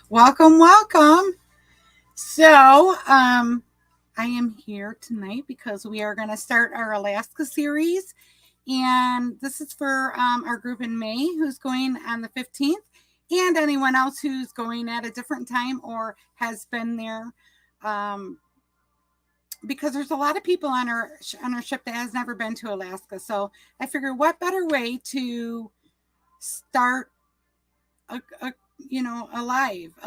Welcome, welcome. So, I am here tonight because we are going to start our Alaska series. And this is for our group in May who's going on the 15th, and anyone else who's going at a different time or has been there. Because there's a lot of people on our ship that has never been to Alaska. So I figured what better way to start a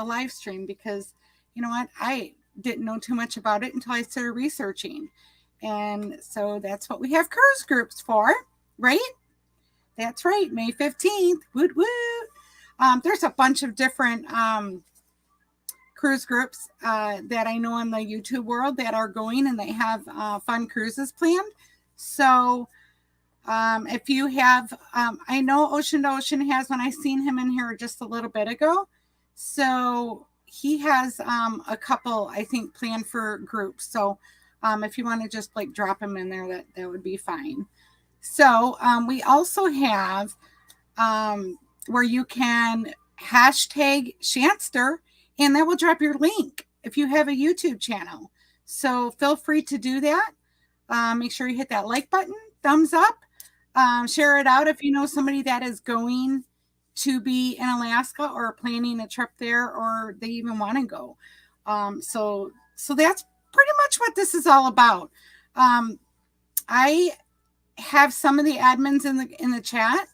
live stream, because you know what, I didn't know too much about it until I started researching, and so that's what we have cruise groups for, right? That's right, May 15th. Woot woot. There's a bunch of different cruise groups that I know in the YouTube world that are going, and they have fun cruises planned. So if you have, I know Ocean to Ocean has one. I seen him in here just a little bit ago. So he has a couple, I think, planned for groups. So if you want to just like drop him in there, that would be fine. So we also have where you can hashtag Shanster, and that will drop your link if you have a YouTube channel. So feel free to do that. Make sure you hit that like button, thumbs up. Share it out if you know somebody that is going to be in Alaska or planning a trip there, or they even want to go. So that's pretty much what this is all about. I have some of the admins in the chat,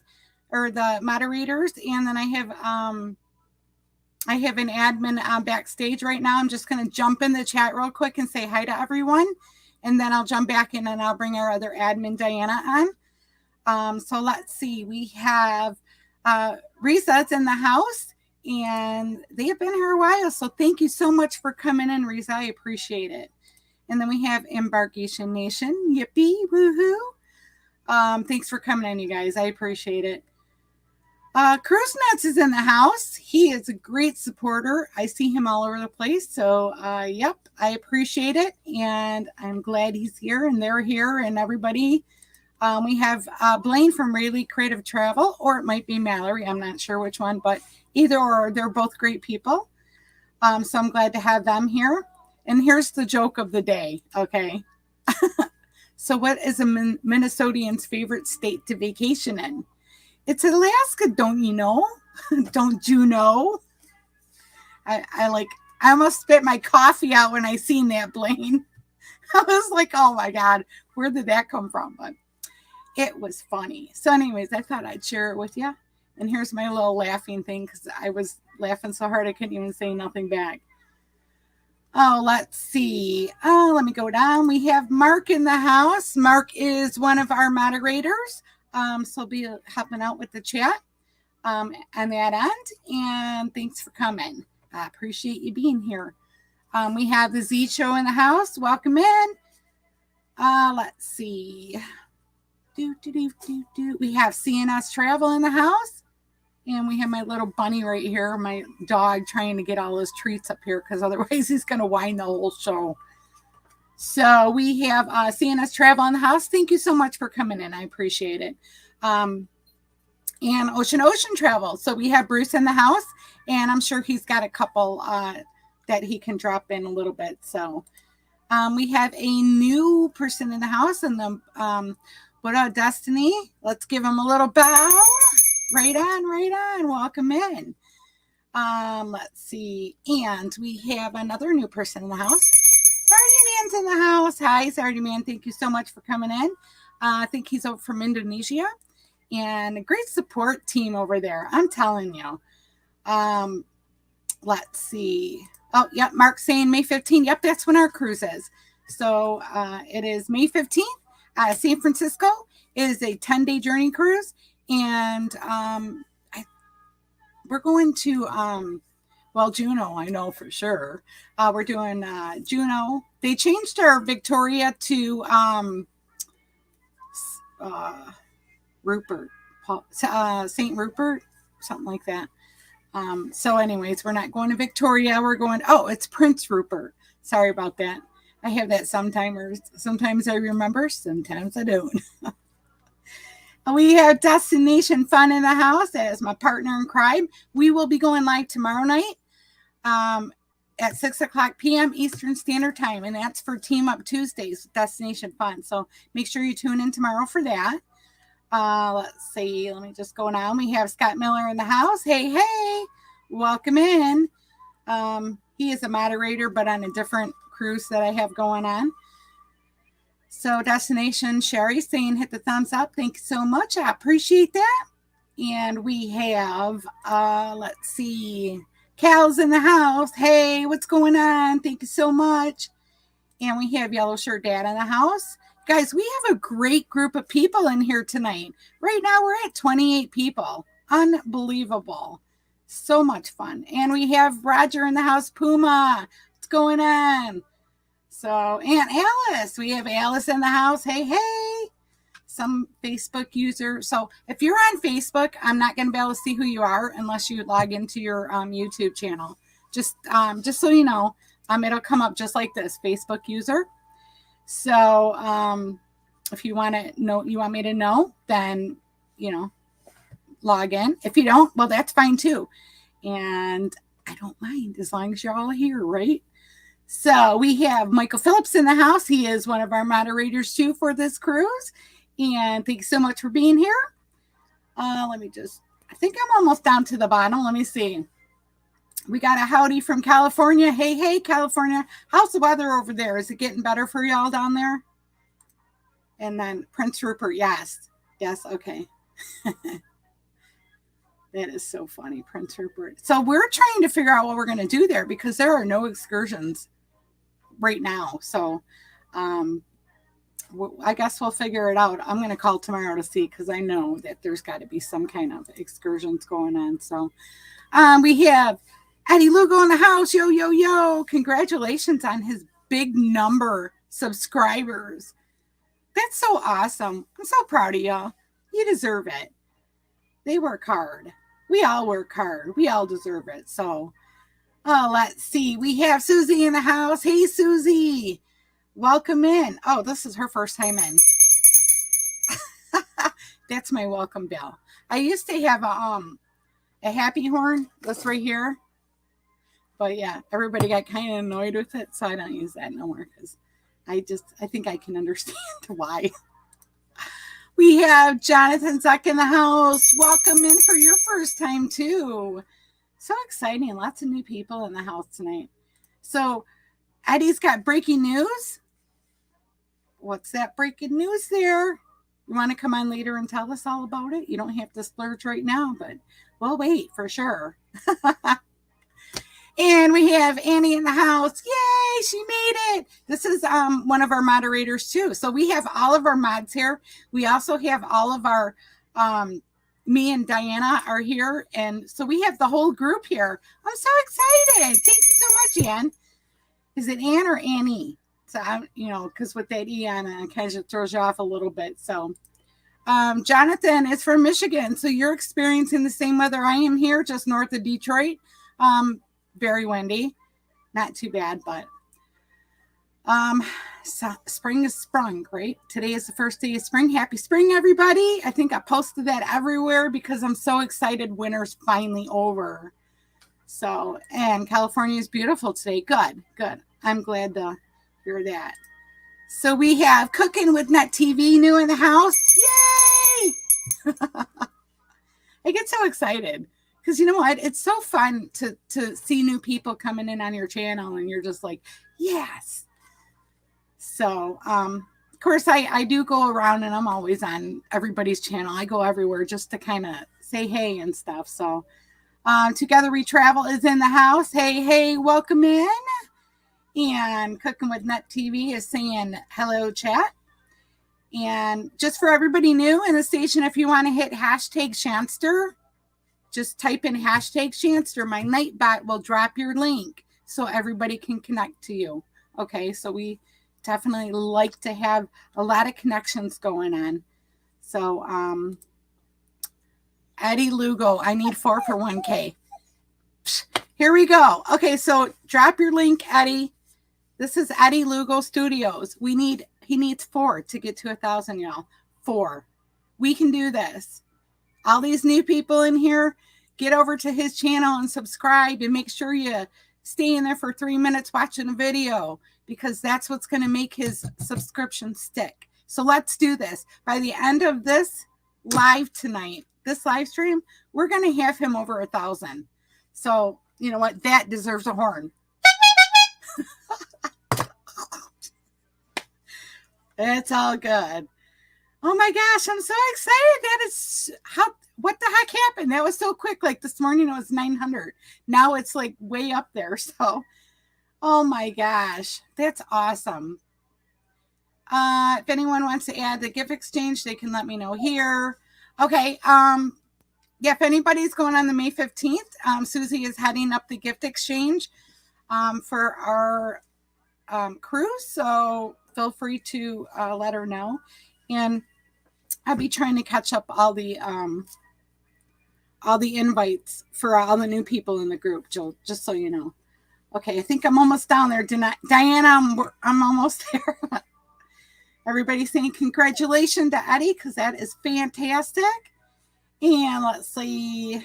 or the moderators, and then I have an admin backstage right now. I'm just going to jump in the chat real quick and say hi to everyone, and then I'll jump back in and I'll bring our other admin, Diana, on. So let's see. We have Risa's in the house, and they have been here a while. So thank you so much for coming in, Risa. I appreciate it. And then we have Embarkation Nation. Yippee, woohoo. Thanks for coming in, you guys. I appreciate it. Cruise Nuts is in the house. He is a great supporter. I see him all over the place. So, yep, I appreciate it. And I'm glad he's here and they're here and everybody. We have Blaine from Rayleigh Creative Travel, or it might be Mallory. I'm not sure which one, but either or, they're both great people. So I'm glad to have them here. And here's the joke of the day, okay? So what is a Minnesotian's favorite state to vacation in? It's Alaska, don't you know? Don't you know? I almost spit my coffee out when I seen that, Blaine. I was like, oh my God, where did that come from? But it was funny. So anyways, I thought I'd share it with you. And here's my little laughing thing, because I was laughing so hard I couldn't even say nothing back. Oh, let's see. Oh, let me go down. We have Mark in the house. Mark is one of our moderators. So he'll be helping out with the chat on that end. And thanks for coming. I appreciate you being here. We have the Z Show in the house. Welcome in. Let's see. We have CNS Travel in the house. And we have my little bunny right here, my dog, trying to get all his treats up here, because otherwise he's going to whine the whole show. So we have CNS Travel in the house. Thank you so much for coming in. I appreciate it. And Ocean Travel. So we have Bruce in the house, and I'm sure he's got a couple that he can drop in a little bit. So we have a new person in the house, and the Buddha Destiny. Let's give him a little bow. Right on. Welcome in. Let's see. And we have another new person in the house. Sardi Man's in the house. Hi, Sardi Man. Thank you so much for coming in. I think he's over from Indonesia. And a great support team over there. I'm telling you. Let's see. Oh, yep. Mark's saying May 15th. Yep, that's when our cruise is. So it is May 15th. San Francisco is a 10-day journey cruise. And we're going to, Juneau, I know for sure. We're doing Juneau. They changed our Victoria to Rupert, St. Rupert, something like that. So anyways, we're not going to Victoria. We're going, it's Prince Rupert. Sorry about that. I have that sometimes. Sometimes I remember, sometimes I don't. We have Destination Fun in the house. That is my partner in crime. We will be going live tomorrow night. at 6 o'clock p.m. Eastern Standard Time. And that's for Team Up Tuesdays with Destination Fun. So make sure you tune in tomorrow for that. Let's see. Let me just go now. We have Scott Miller in the house. Hey, hey. Welcome in. He is a moderator, but on a different cruise that I have going on. So Destination Sherry saying hit the thumbs up. Thank you so much. I appreciate that. And we have, let's see, Cal's in the house. Hey, what's going on? Thank you so much. And we have Yellow Shirt Dad in the house. Guys, we have a great group of people in here tonight. Right now we're at 28 people. Unbelievable. So much fun. And we have Roger in the house. Puma, what's going on? So, and Alice. We have Alice in the house. Hey, hey. Some Facebook user. So if you're on Facebook, I'm not going to be able to see who you are unless you log into your YouTube channel. Just so you know, it'll come up just like this, Facebook user. So if you want to know, you want me to know, then, you know, log in. If you don't, well, that's fine too. And I don't mind as long as you're all here, right? So we have Michael Phillips in the house. He is one of our moderators too for this cruise. And thanks so much for being here. Let me just, I think I'm almost down to the bottom. Let me see. We got a howdy from California. Hey, hey, California. How's the weather over there? Is it getting better for y'all down there? And then Prince Rupert. Yes. Yes. Okay. That is so funny, Prince Rupert. So we're trying to figure out what we're going to do there because there are no excursions right now. So, I guess we'll figure it out. I'm going to call tomorrow to see because I know that there's got to be some kind of excursions going on. So we have Eddie Lugo in the house. Yo, yo, yo. Congratulations on his big number subscribers. That's so awesome. I'm so proud of y'all. You deserve it. They work hard. We all work hard. We all deserve it. So let's see. We have Susie in the house. Hey, Susie. Welcome in. Oh, this is her first time in. That's my welcome bell. I used to have a happy horn. That's right here. But yeah, everybody got kind of annoyed with it, so I don't use that no more because I think I can understand why. We have Jonathan Zuck in the house. Welcome in for your first time too. So exciting. Lots of new people in the house tonight. So Eddie's got breaking news. What's that breaking news there? You want to come on later and tell us all about it? You don't have to splurge right now, but we'll wait for sure. And we have Annie in the house. Yay, she made it. This is one of our moderators too. So we have all of our mods here. We also have all of our, me and Diana are here. And so we have the whole group here. I'm so excited. Thank you so much, Ann. Is it Ann or Annie? So, you know, because with that E on it, it kind of throws you off a little bit. So Jonathan is from Michigan. So you're experiencing the same weather I am here, just north of Detroit. Very windy. Not too bad, but so spring is sprung, right? Today is the first day of spring. Happy spring, everybody. I think I posted that everywhere because I'm so excited winter's finally over. So, and California is beautiful today. Good, good. I'm glad to hear that. So we have Cooking with Net TV new in the house. Yay! I get so excited. Because you know what? It's so fun to see new people coming in on your channel and you're just like, yes. So, of course, I do go around and I'm always on everybody's channel. I go everywhere just to kind of say hey and stuff. So, Together We Travel is in the house. Hey, hey, welcome in. And Cooking with Net TV is saying hello, chat. And just for everybody new in the station, if you want to hit hashtag Shanster, just type in hashtag Shanster. My Nightbot will drop your link so everybody can connect to you. Okay, so we definitely like to have a lot of connections going on. So, Eddie Lugo, I need 4 for 1K. Here we go. Okay, so drop your link, Eddie. This is Eddie Lugo Studios. He needs 4 to get to 1,000, y'all. 4. We can do this. All these new people in here, get over to his channel and subscribe and make sure you staying there for 3 minutes watching a video, because that's what's going to make his subscription stick. So let's do this. By the end of this live tonight, this live stream, we're going to have him over 1,000. So you know what? That deserves a horn. It's all good. Oh my gosh, I'm so excited. That is what the heck happened? That was so quick. Like this morning it was 900. Now it's like way up there. So, oh my gosh, that's awesome. If anyone wants to add the gift exchange, they can let me know here. Okay. Yeah, if anybody's going on the May 15th, Susie is heading up the gift exchange for our cruise. So feel free to let her know. And I'll be trying to catch up all the invites for all the new people in the group, Jill, just so you know. Okay, I think I'm almost down there. Diana, I'm almost there. Everybody's saying congratulations to Eddie, because that is fantastic. And let's see.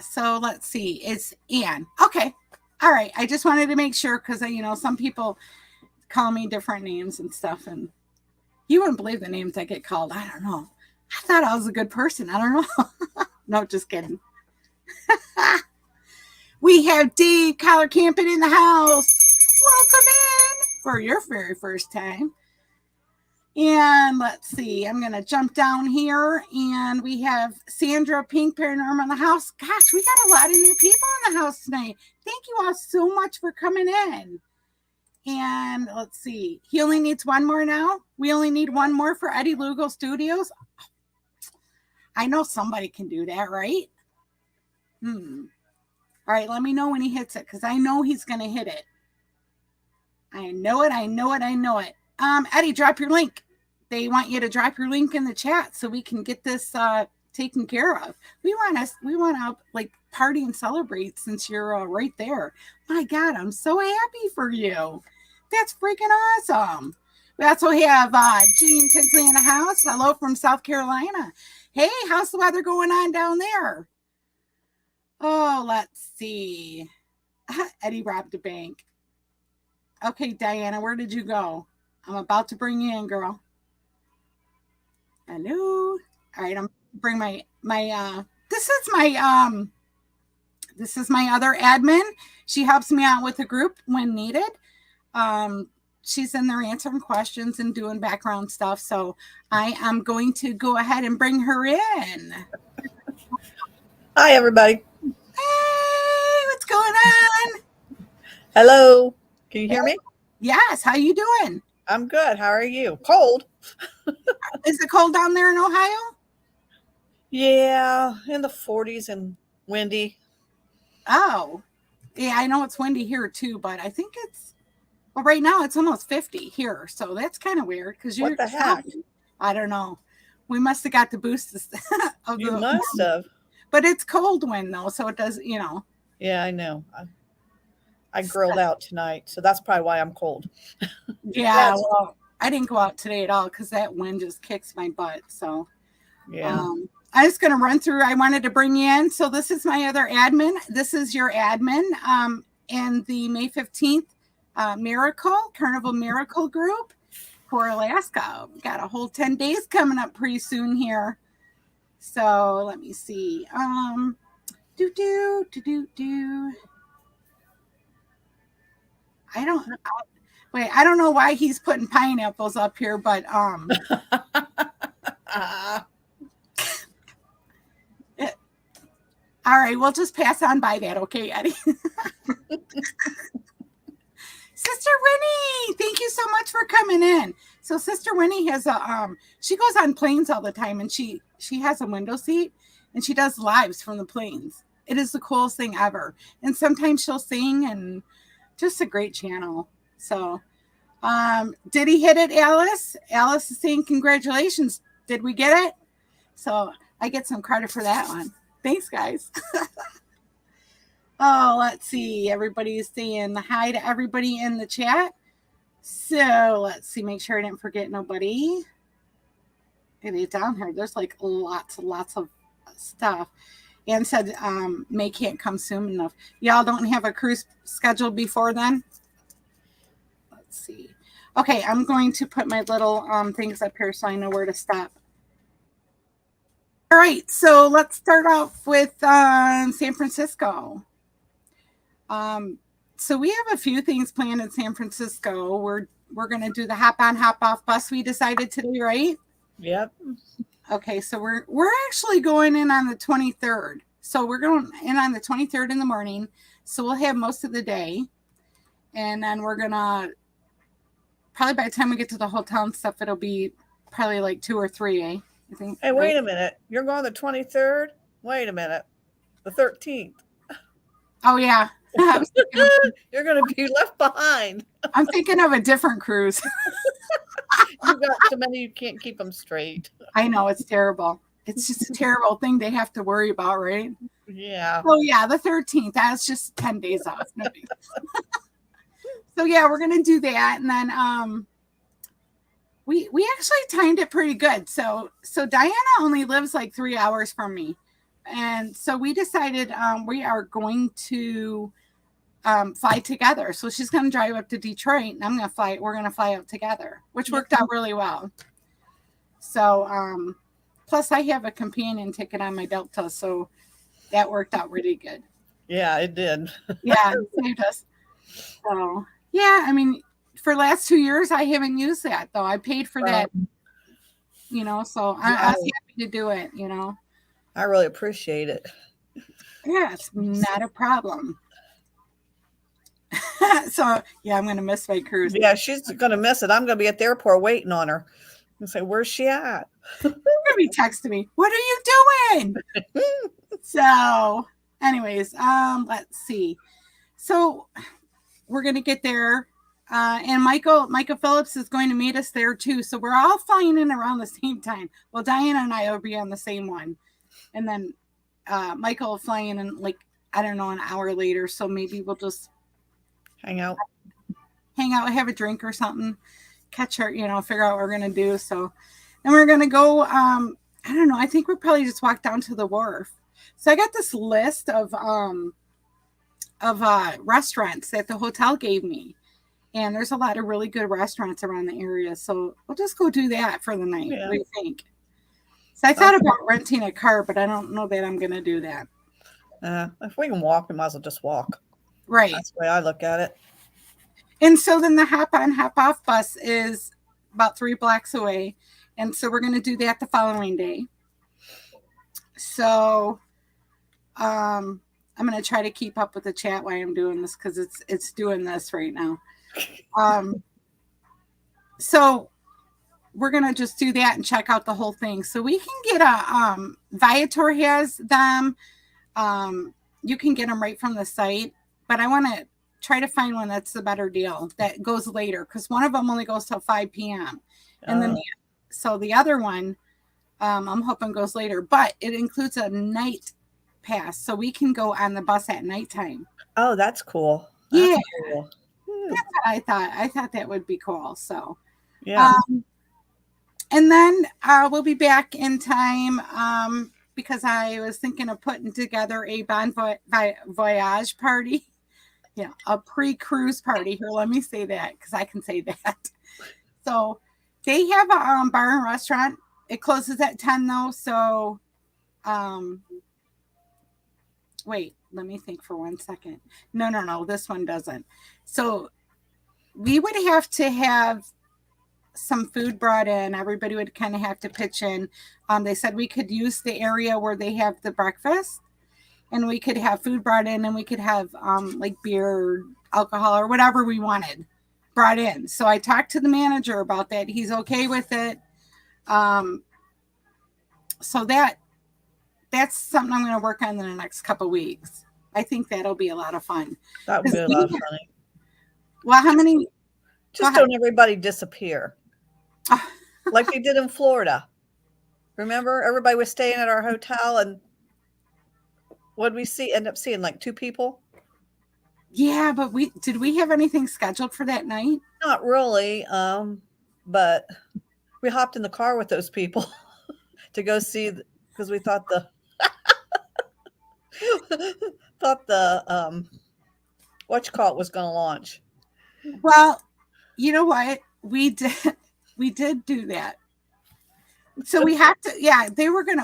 So let's see. It's Anne. Okay. All right. I just wanted to make sure, because some people call me different names and stuff, and you wouldn't believe the names I get called. I don't know. I thought I was a good person. I don't know. No, just kidding. We have Dave Collar-Campin in the house. Welcome in for your very first time. And let's see. I'm going to jump down here, and we have Sandra Pink Paranormal in the house. Gosh, we got a lot of new people in the house tonight. Thank you all so much for coming in. And let's see. He only needs one more now. We only need one more for Eddie Lugo Studios. I know somebody can do that, right? All right, let me know when he hits it, because I know he's going to hit it. I know it. Eddie, drop your link. They want you to drop your link in the chat so we can get this taken care of. We want to like party and celebrate since you're right there. My God, I'm so happy for you. That's freaking awesome. We also have Jean Tinsley in the house. Hello from South Carolina. Hey, how's the weather going on down there? Oh, let's see. Eddie robbed a bank. Okay, Diana, where did you go? I'm about to bring you in, girl. Hello. All right, I'm bring my this is my other admin. She helps me out with the group when needed. She's in there answering questions and doing background stuff. So I am going to go ahead and bring her in. Hi, everybody. Hey, what's going on? Hello. Can you hear me? Yes. How you doing? I'm good. How are you? Cold. Is it cold down there in Ohio? Yeah, in the 40s and windy. Oh, yeah, I know it's windy here too, but I think right now it's almost 50 here. So that's kind of weird because you're. What the heck? I don't know. We must have got the boost of you must have. But it's cold wind though, so it does, Yeah, I know. I grilled out tonight, so that's probably why I'm cold. Yeah, well, I didn't go out today at all because that wind just kicks my butt. So yeah. I'm just going to run through. I wanted to bring you in. So this is my other admin. This is your admin in the May 15th Carnival Miracle group for Alaska. We got a whole 10 days coming up pretty soon here. So let me see. I don't know why he's putting pineapples up here, but all right, we'll just pass on by that, okay, Eddie? Sister Winnie, thank you so much for coming in. So Sister Winnie has she goes on planes all the time, and she has a window seat, and she does lives from the planes. It is the coolest thing ever. And sometimes she'll sing, and just a great channel. So did he hit it, Alice? Alice is saying congratulations. Did we get it? So I get some credit for that one. Thanks, guys. Oh, let's see. Everybody's saying hi to everybody in the chat. So let's see. Make sure I didn't forget nobody. It is down here. There's like lots of stuff. Ann said May can't come soon enough. Y'all don't have a cruise scheduled before then? Let's see. Okay, I'm going to put my little things up here so I know where to stop. All right, so let's start off with San Francisco. So we have a few things planned in San Francisco. We're going to do the hop on, hop off bus we decided today, right? Yep. Okay, so we're actually going in on the 23rd. So we're going in on the 23rd in the morning. So we'll have most of the day. And then we're going to, probably by the time we get to the hotel and stuff, it'll be probably like 2 or 3, I think. Hey, wait a minute. You're going the 23rd? Wait a minute. The 13th. Oh, yeah. You're going to be left behind. I'm thinking of a different cruise. You've got so many, you can't keep them straight. I know, it's terrible. It's just a terrible thing they have to worry about, right? Yeah. Oh, yeah, the 13th. That's just 10 days off. No big deal. So, yeah, we're going to do that. And then we actually timed it pretty good. So Diana only lives like 3 hours from me. And so we decided we are going to fly together. So she's going to drive up to Detroit and we're going to fly out together, which worked out really well. So, plus I have a companion ticket on my Delta. So that worked out really good. Yeah, it did. Yeah, it saved us. So, yeah, I mean, for the last 2 years, I haven't used that though. I paid for that, so I was happy to do it, I really appreciate it. Yeah, it's not a problem. So, yeah, I'm going to miss my cruise. Yeah, she's going to miss it. I'm going to be at the airport waiting on her and say, where's she at? You're going to be texting me, what are you doing? So, anyways, let's see. So, we're going to get there. And Michael Phillips is going to meet us there too. So we're all flying in around the same time. Well, Diana and I will be on the same one. And then Michael will fly in like, I don't know, an hour later. So maybe we'll just hang out, have a drink or something, catch her, figure out what we're going to do. So then we're going to go, I don't know. I think we'll probably just walk down to the wharf. So I got this list of restaurants that the hotel gave me. And there's a lot of really good restaurants around the area. So we'll just go do that for the night. Yeah. What do you think? So I thought about renting a car, but I don't know that I'm going to do that. If we can walk, we might as well just walk. Right. That's the way I look at it. And so then the hop on, hop off bus is about 3 blocks away. And so we're going to do that the following day. So I'm going to try to keep up with the chat while I'm doing this because it's doing this right now. So we're going to just do that and check out the whole thing. So we can get a, Viator has them. You can get them right from the site, but I want to try to find one that's the better deal that goes later. Cause one of them only goes till 5 PM. And then, so the other one, I'm hoping goes later, but it includes a night pass. So we can go on the bus at nighttime. Oh, that's cool. That's cool. That's what I thought. I thought that would be cool. So, yeah. And then we'll be back in time because I was thinking of putting together a bon voyage party. Yeah, a pre-cruise party. Here, let me say that because I can say that. So they have a bar and restaurant. It closes at 10 though. So, wait, let me think for 1 second. No, this one doesn't. So we would have to have some food brought in. Everybody would kind of have to pitch in. They said we could use the area where they have the breakfast and we could have food brought in and we could have like beer, alcohol or whatever we wanted brought in. So I talked to the manager about that. He's okay with it. So that's something I'm going to work on in the next couple of weeks. I think that'll be a lot of fun. That would be a lot of fun. Well, how many? Just don't everybody disappear. Like they did in Florida. Remember, everybody was staying at our hotel and what did we end up seeing like 2 people? Yeah, but did we have anything scheduled for that night? Not really. But we hopped in the car with those people to go see because we thought Thought the whatchamacallit was going to launch. Well, you know what? We did do that. So we have to, yeah,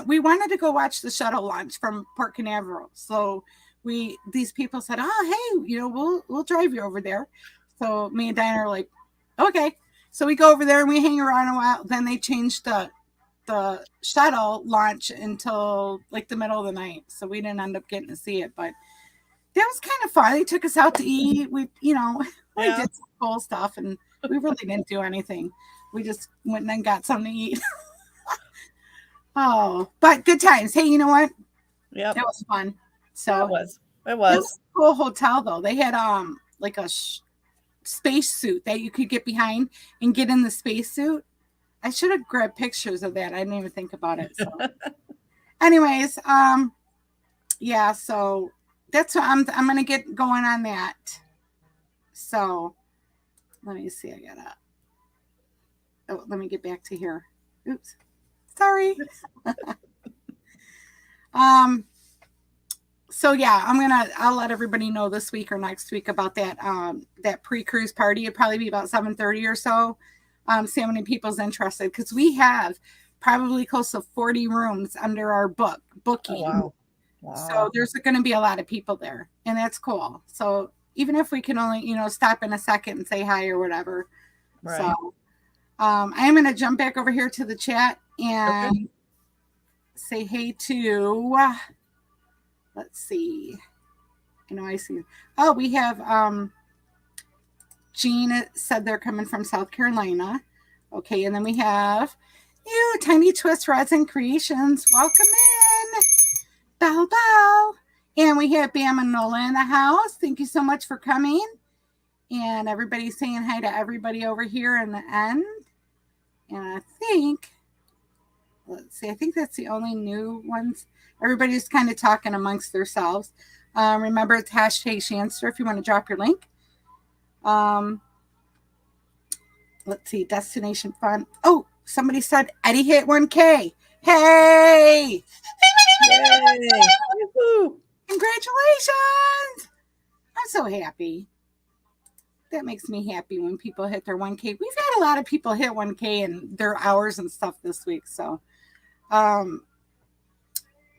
we wanted to go watch the shuttle launch from Port Canaveral. So these people said, oh, hey, we'll drive you over there. So me and Diana are like, okay. So we go over there and we hang around a while. Then they changed the shuttle launch until like the middle of the night. So we didn't end up getting to see it, but that was kind of fun. They took us out to eat. We did some cool stuff, and we really didn't do anything. We just went and got something to eat. Oh, but good times. Hey, you know what? Yeah, it was fun. So it was a cool hotel though. They had like a space suit that you could get behind and get in the space suit. I should have grabbed pictures of that. I didn't even think about it. So anyways, yeah, so that's what I'm gonna get going on that. So let me see. Let me get back to here. Oops. Sorry. So yeah, I'll let everybody know this week or next week about that pre-cruise party. It'll probably be about 7:30 or so. See how many people's interested, because we have probably close to 40 rooms under our booking. Oh, wow. So there's going to be a lot of people there, and that's cool. So even if we can only, stop in a second and say hi or whatever. Right. So I'm going to jump back over here to the chat and say hey to, let's see. I see. Oh, we have Jean said they're coming from South Carolina. Okay, and then we have you, Tiny Twist Resin Creations. Welcome in. Bow, bow. And we have Bam and Nola in the house. Thank you so much for coming. And everybody's saying hi to everybody over here in the end. And I think that's the only new ones. Everybody's kind of talking amongst themselves. Remember, it's #Shanster if you want to drop your link. Let's see, Destination Fun. Oh, somebody said Eddie hit 1K. Hey! Congratulations! I'm so happy. That makes me happy when people hit their 1K. We've had a lot of people hit 1K and their hours and stuff this week. So,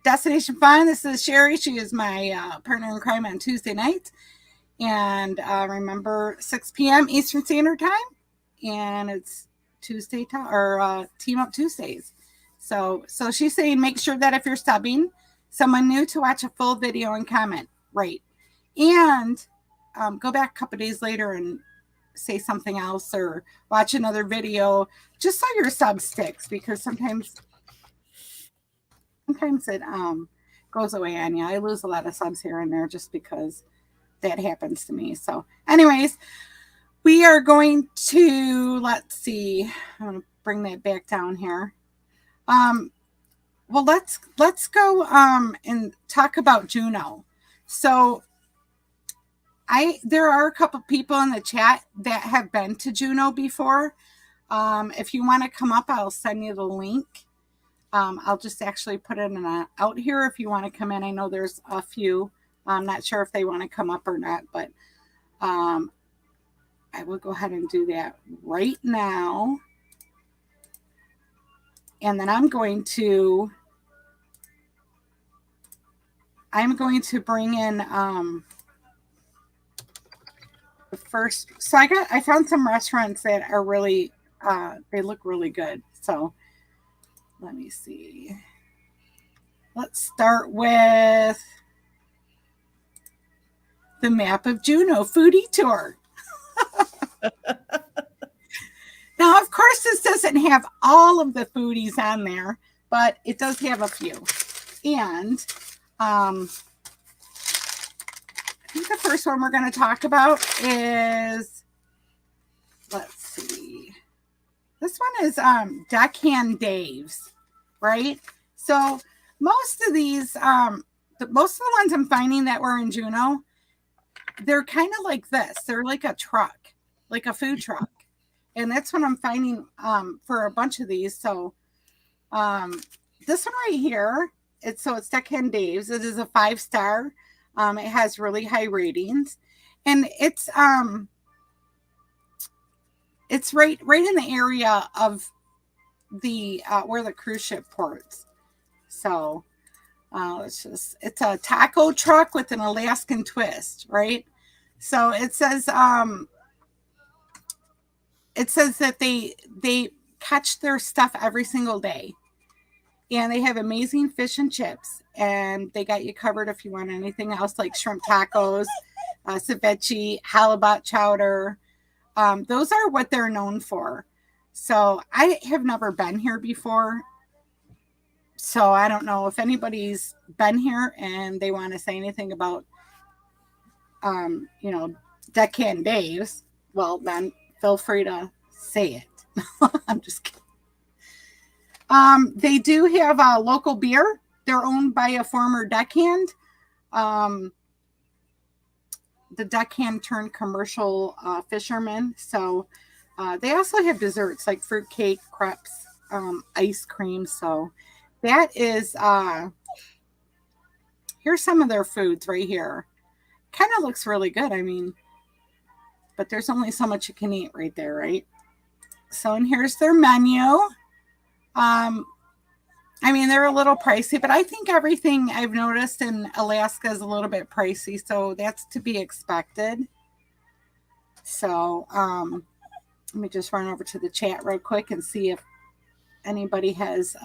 Destination Fun. This is Sherry. She is my partner in crime on Tuesday night. And remember, 6 p.m. Eastern Standard Time. And it's Tuesday or Team Up Tuesdays. So she's saying make sure that if you're subbing someone new to watch a full video and comment, right? And go back a couple days later and say something else or watch another video just so your sub sticks, because sometimes it goes away on you. I lose a lot of subs here and there just because that happens to me. So anyways, we are going to, let's see, I'm going to bring that back down here. Well, let's go and talk about Juneau. So there are a couple people in the chat that have been to Juneau before. If you want to come up, I'll send you the link. I'll just actually put it out here if you want to come in. I know there's a few. I'm not sure if they want to come up or not, but I will go ahead and do that right now. And then I'm going to bring in the first. So I found some restaurants that are really they look really good. So let me see. Let's start with the Map of Juneau foodie tour. Now, of course, this doesn't have all of the foodies on there, but it does have a few. And I think the first one we're going to talk about is, let's see. This one is Deckhand Dave's, right? So most of these, most of the ones I'm finding that were in Juneau, they're kind of like this. They're like a truck, like a food truck. And that's what I'm finding for a bunch of these. So this one right here it's Deckhand Dave's. It is a 5-star. It has really high ratings, and it's right in the area of the where the cruise ship ports. So it's a taco truck with an Alaskan twist, right? So it says that they catch their stuff every single day, and they have amazing fish and chips, and they got you covered if you want anything else like shrimp tacos, ceviche, halibut chowder. Those are what they're known for. So I have never been here before, so I don't know if anybody's been here and they want to say anything about Deckhand Dave's. Well, then feel free to say it. I'm just kidding. They do have a local beer. They're owned by a former deckhand. The deckhand turned commercial fisherman. So they also have desserts like fruit cake, crepes, ice cream. So that is, here's some of their foods right here. Kind of looks really good. I mean, but there's only so much you can eat right there, right? So, and here's their menu. I mean, they're a little pricey, but I think everything I've noticed in Alaska is a little bit pricey, so that's to be expected. So, let me just run over to the chat real quick and see if anybody has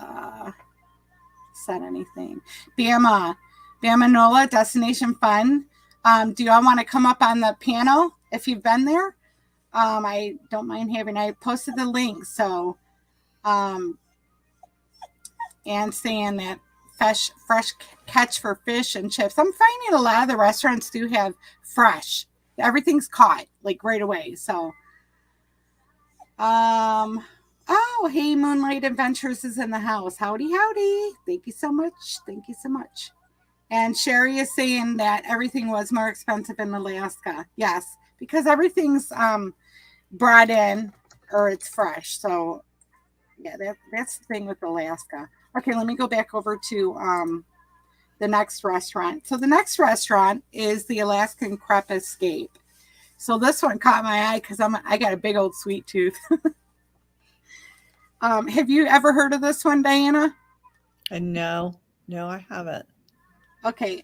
said anything. Bama Nola, Destination Fun. Do y'all want to come up on the panel if you've been there? I don't mind having. I posted the link, so and saying that fresh catch for fish and chips. I'm finding a lot of the restaurants do have fresh. Everything's caught like right away. So, oh, hey, Moonlight Adventures is in the house. Howdy. Thank you so much. And Sherry is saying that everything was more expensive in Alaska. Yes, because everything's brought in or it's fresh. So, yeah, that's the thing with Alaska. Okay, let me go back over to the next restaurant. So the next restaurant is the Alaskan Crepe Escape. So this one caught my eye because I got a big old sweet tooth. Have you ever heard of this one, Diana? No, I haven't. Okay.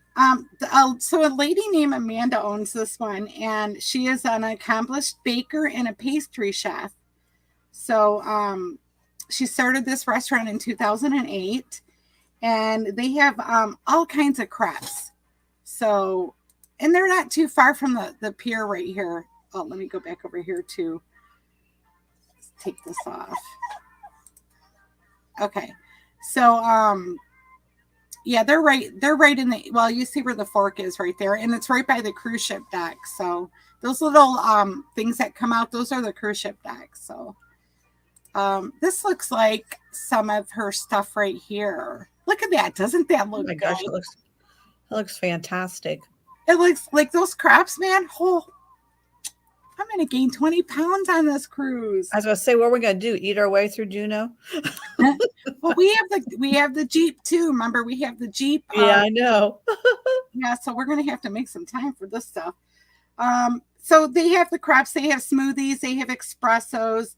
So a lady named Amanda owns this one, and she is an accomplished baker and a pastry chef. So she started this restaurant in 2008, and they have all kinds of crepes. So, and they're not too far from the pier right here. Oh, let me go back over here to take this off. Okay. So, yeah, they're right in the, well, you see where the fork is right there, and it's right by the cruise ship deck. So those little things that come out, those are the cruise ship decks. So this looks like some of her stuff right here. Look at that. Doesn't that look good? Oh my gosh, it looks fantastic. It looks like those crabs, man. Oh, I'm going to gain 20 pounds on this cruise. I was going to say, what are we going to do? Eat our way through Juneau? Well, we have the Jeep too. Remember, we have the Jeep. Yeah, I know. Yeah, so we're going to have to make some time for this stuff. So they have the crepes, they have smoothies, they have espressos.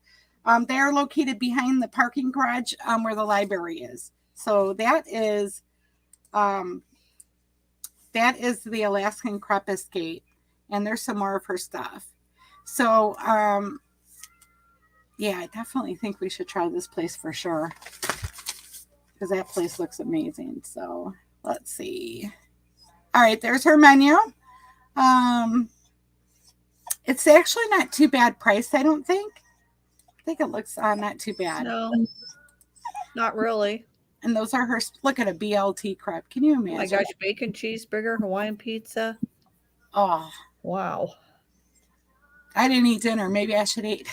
They are located behind the parking garage where the library is. So that is the Alaskan Crepe Escape, and there's some more of her stuff. So yeah, I definitely think we should try this place for sure, because that place looks amazing. So let's see. All right, there's her menu. It's actually not too bad priced, I don't think. I think it looks not too bad. No, not really. And those are her. Look at a BLT crepe. Can you imagine? Oh my gosh, bacon cheeseburger, Hawaiian pizza. Oh, wow. I didn't eat dinner. Maybe I should eat.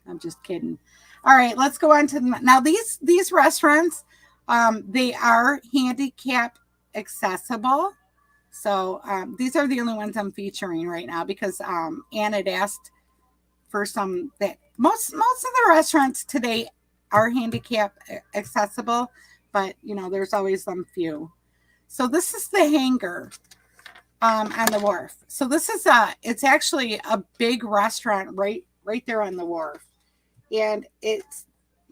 I'm just kidding. All right, let's go on to now these restaurants. They are handicap accessible. So these are the only ones I'm featuring right now because Ann had asked for some that most of the restaurants today are handicap accessible, but there's always some few. So this is the hanger on the wharf. So this is it's actually a big restaurant right there on the wharf, and it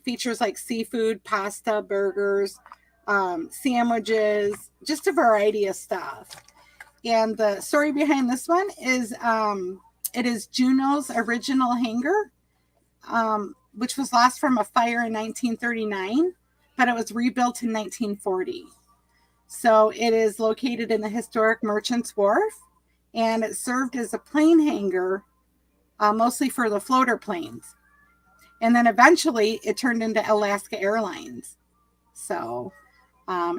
features like seafood, pasta, burgers, sandwiches, just a variety of stuff. And the story behind this one is it is Juneau's original hangar, which was lost from a fire in 1939, but it was rebuilt in 1940. So it is located in the historic Merchants Wharf, and it served as a plane hangar, mostly for the floater planes. And then eventually it turned into Alaska Airlines. So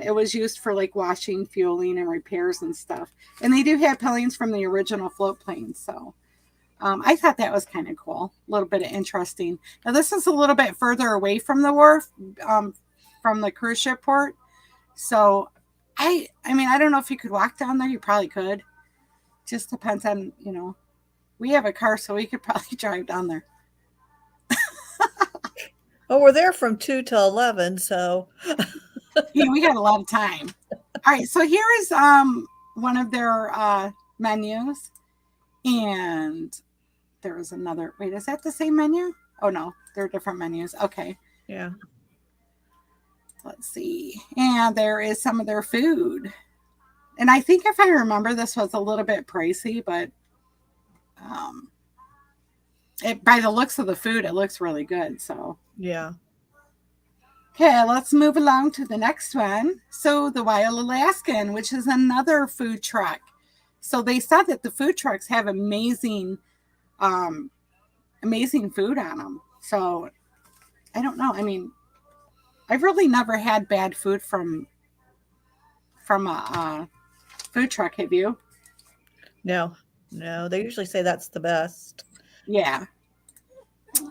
it was used for like washing, fueling, and repairs and stuff. And they do have planes from the original float planes. So I thought that was kind of cool. A little bit of interesting. Now this is a little bit further away from the wharf, from the cruise ship port. So I mean, I don't know if you could walk down there. You probably could. Just depends on, we have a car, so we could probably drive down there. Well, we're there from 2 to 11, so. Yeah, we got a lot of time. All right, so here is one of their menus. And there is another. Wait, is that the same menu? Oh, no, they're different menus. Okay. Yeah. Let's see. And there is some of their food. And I think if I remember, this was a little bit pricey, but by the looks of the food, it looks really good. So yeah. Okay, let's move along to the next one. So the Wild Alaskan, which is another food truck. So they said that the food trucks have amazing food on them. So I don't know. I mean, I've really never had bad food from a food truck. Have you? No. They usually say that's the best. Yeah.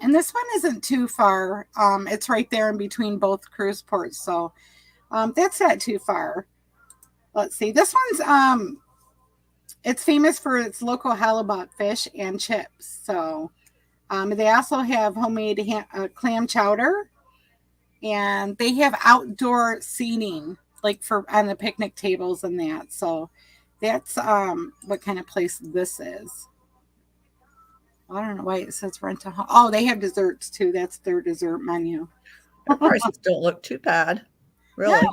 And this one isn't too far. It's right there in between both cruise ports. So that's not too far. Let's see. This one's it's famous for its local halibut fish and chips. So they also have homemade clam chowder, and they have outdoor seating like on the picnic tables and that. So that's what kind of place this is. I don't know why it says rent a home. Oh, they have desserts too. That's their dessert menu. Their prices don't look too bad, really.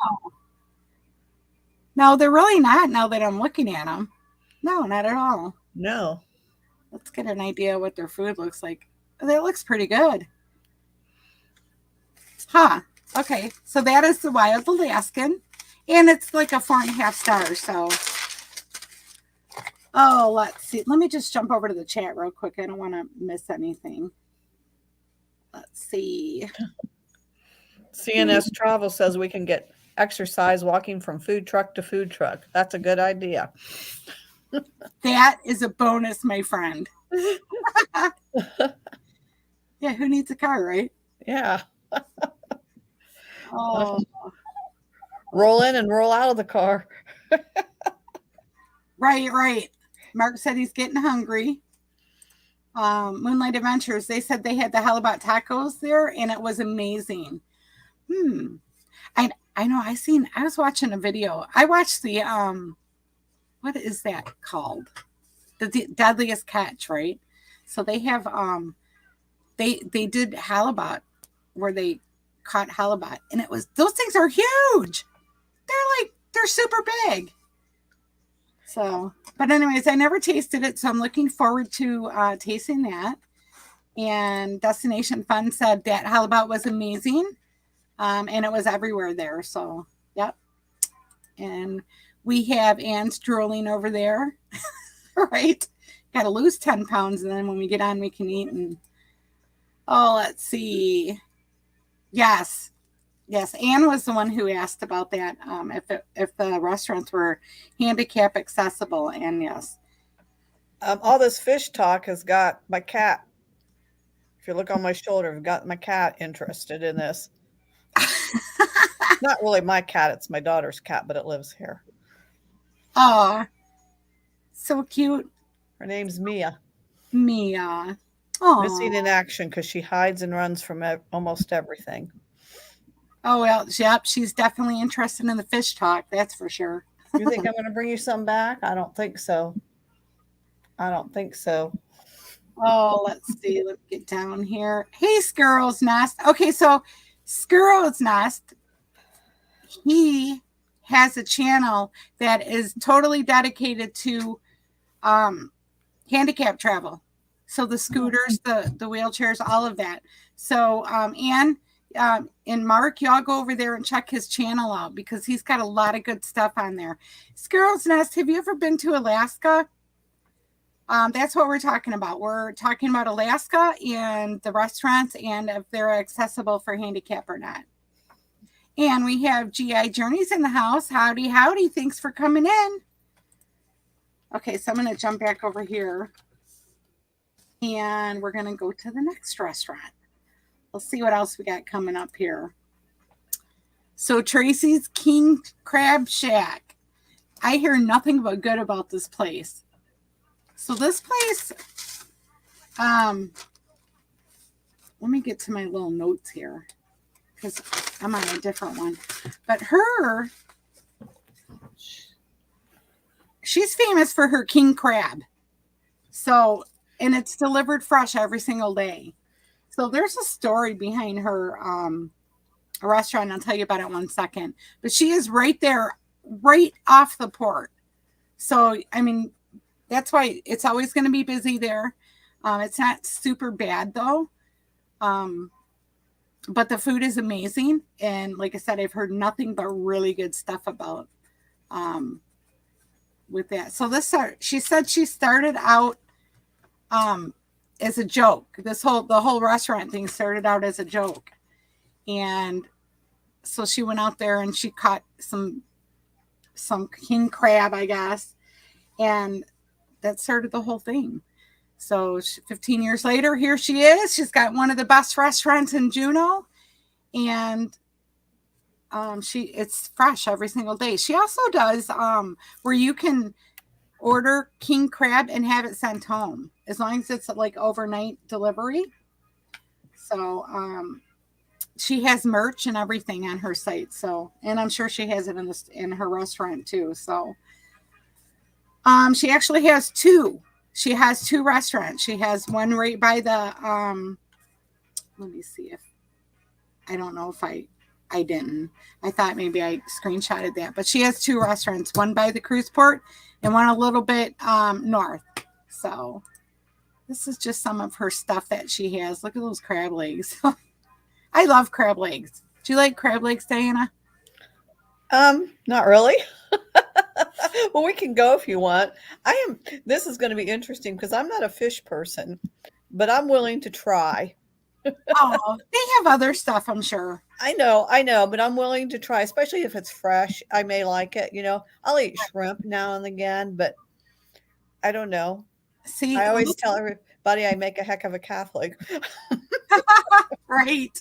No, they're really not now that I'm looking at them. No, not at all. No. Let's get an idea what their food looks like. That looks pretty good. Huh. Okay, so that is the Wild Alaskan, and it's like a 4.5 stars. So, let's see. Let me just jump over to the chat real quick. I don't want to miss anything. Let's see. CNS Travel says we can get exercise walking from food truck to food truck. That's a good idea. That is a bonus, my friend. Yeah, who needs a car, right? Yeah. Oh. Roll in and roll out of the car. Right. Mark said he's getting hungry. Moonlight Adventures, they said they had the halibut tacos there, and it was amazing. I know. I was watching a video. I watched the what is that called? The Deadliest Catch, right? So they have they did halibut where they caught halibut, and it was, those things are huge. They're super big. So, but anyways, I never tasted it, so I'm looking forward to tasting that. And Destination Fun said that halibut was amazing, and it was everywhere there. So, yep. And we have Anne's drooling over there, right? Got to lose 10 pounds, and then when we get on, we can eat. And let's see. Yes. Anne was the one who asked about that. If the restaurants were handicap accessible, and yes. All this fish talk has got my cat. If you look on my shoulder, I've got my cat interested in this. Not really my cat, it's my daughter's cat, but it lives here. Oh, so cute. Her name's Mia. Mia. Missing in action because she hides and runs from almost everything. Oh, well, yep, she's definitely interested in the fish talk. That's for sure. You think I'm going to bring you some back? I don't think so. I don't think so. Oh, let's see. Let me get down here. Hey, Squirrel's Nest. Okay, so Squirrel's Nest, he has a channel that is totally dedicated to handicap travel. So the scooters, the wheelchairs, all of that. So Anne and Mark, y'all go over there and check his channel out because he's got a lot of good stuff on there. Squirrel's Nest, have you ever been to Alaska? That's what we're talking about. We're talking about Alaska and the restaurants and if they're accessible for handicap or not. And we have GI Journeys in the house. Howdy, howdy. Thanks for coming in. Okay, so I'm going to jump back over here. And we're going to go to the next restaurant. Let's see what else we got coming up here. So Tracy's King Crab Shack. I hear nothing but good about this place. So this place, let me get to my little notes here because I'm on a different one. But she's famous for her king crab. So, and it's delivered fresh every single day. So there's a story behind her restaurant. I'll tell you about it in 1 second. But she is right there, right off the port. So, I mean, that's why it's always going to be busy there. It's not super bad though. But the food is amazing. And like I said, I've heard nothing but really good stuff about with that. So she said she started out as a joke. The whole restaurant thing started out as a joke. And so she went out there and she caught some king crab, I guess. And that started the whole thing. So 15 years later, here she is. She's got one of the best restaurants in Juneau. And it's fresh every single day. She also does where you can order king crab and have it sent home as long as it's like overnight delivery. So she has merch and everything on her site. So, and I'm sure she has it in her restaurant too. So she actually has two. She has two restaurants. She has one right by the let me see if I don't know if I didn't. I thought maybe I screenshotted that. But she has two restaurants, one by the cruise port and one a little bit north. So this is just some of her stuff that she has. Look at those crab legs. I love crab legs. Do you like crab legs, Diana? Not really. Well, we can go if you want. This is going to be interesting because I'm not a fish person, but I'm willing to try. Oh, they have other stuff, I'm sure. I know, but I'm willing to try, especially if it's fresh. I may like it. I'll eat shrimp now and again, but I don't know. See, I always tell everybody I make a heck of a Catholic. Right.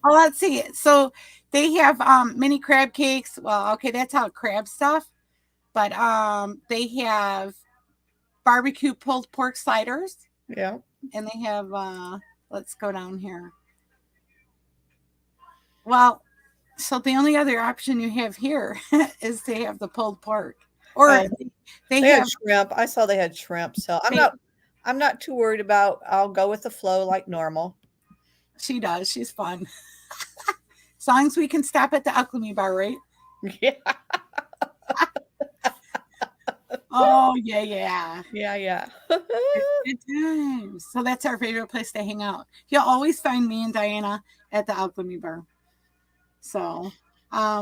Well, let's see. So they have mini crab cakes. Well, okay, that's how crab stuff. But they have barbecue pulled pork sliders. Yeah. And they have let's go down here. Well, so the only other option you have here is they have the pulled pork. Or they have shrimp. I saw they had shrimp. So I'm not too worried about. I'll go with the flow like normal. She does. She's fun. As long as we can stop at the Alchemy Bar, right? Yeah. Oh, yeah. Good times. So that's our favorite place to hang out. You'll always find me and Diana at the Alchemy Bar. So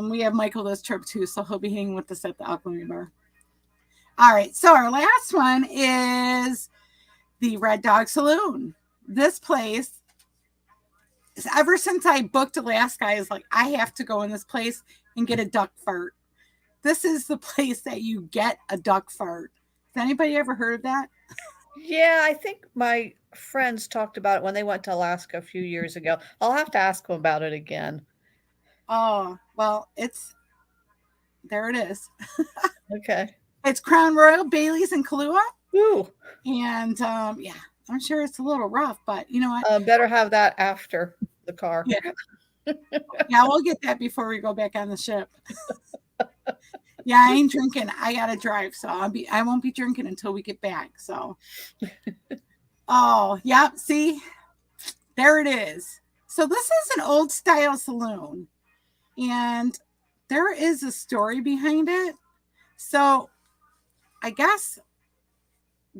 we have Michael this trip too, so he'll be hanging with us at the Alchemy Bar. All right, so our last one is the Red Dog Saloon. This place, ever since I booked Alaska, I was like, I have to go in this place and get a duck fart. This is the place that you get a duck fart. Has anybody ever heard of that? Yeah, I think my friends talked about it when they went to Alaska a few years ago. I'll have to ask them about it again. Oh, well, there it is. Okay. It's Crown Royal, Bailey's, and Kahlua. Ooh. And yeah, I'm sure it's a little rough, but you know what? Better have that after the car. Yeah. Yeah, we'll get that before we go back on the ship. Yeah, I ain't drinking. I gotta drive, so I won't be drinking until we get back. So, oh, yep. See, there it is. So this is an old style saloon, and there is a story behind it. So, I guess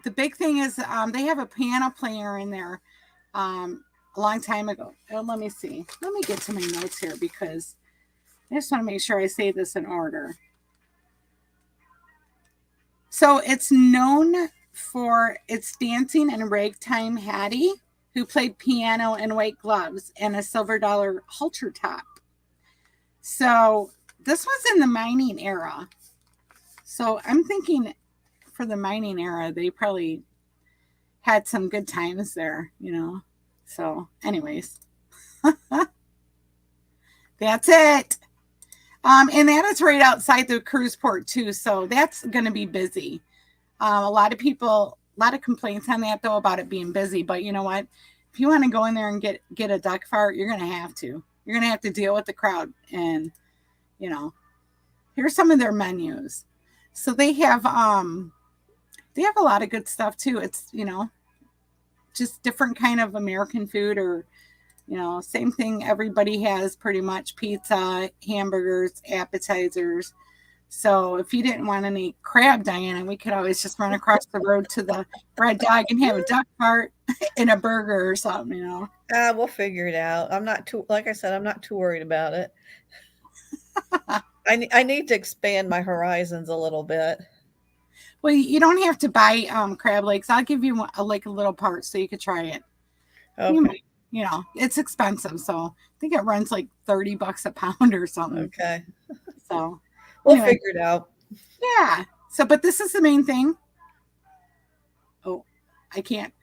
the big thing is they have a piano player in there a long time ago. Oh, let me see. Let me get to my notes here because I just want to make sure I say this in order. So it's known for its dancing and ragtime Hattie, who played piano in white gloves and a silver dollar halter top. So this was in the mining era. So I'm thinking for the mining era, they probably had some good times there, you know. So anyways, that's it. And that is right outside the cruise port too. So that's going to be busy. A lot of complaints on that though about it being busy. But you know what? If you want to go in there and get a duck fart, you're going to have to. You're going to have to deal with the crowd. And, you know, here's some of their menus. So they have a lot of good stuff too. It's, you know, just different kind of American food or, you know, same thing everybody has pretty much: pizza, hamburgers, appetizers. So if you didn't want any crab, Diana, we could always just run across the road to the Red Dog and have a duck fart and a burger or something, you know. We'll figure it out. I'm not too worried about it. I need to expand my horizons a little bit. Well, you don't have to buy crab legs. I'll give you a little part so you could try it. Okay. You know, it's expensive, so I think it runs like $30 a pound or something. Okay. So we'll figure it out. Yeah. So, but this is the main thing. Oh, I can't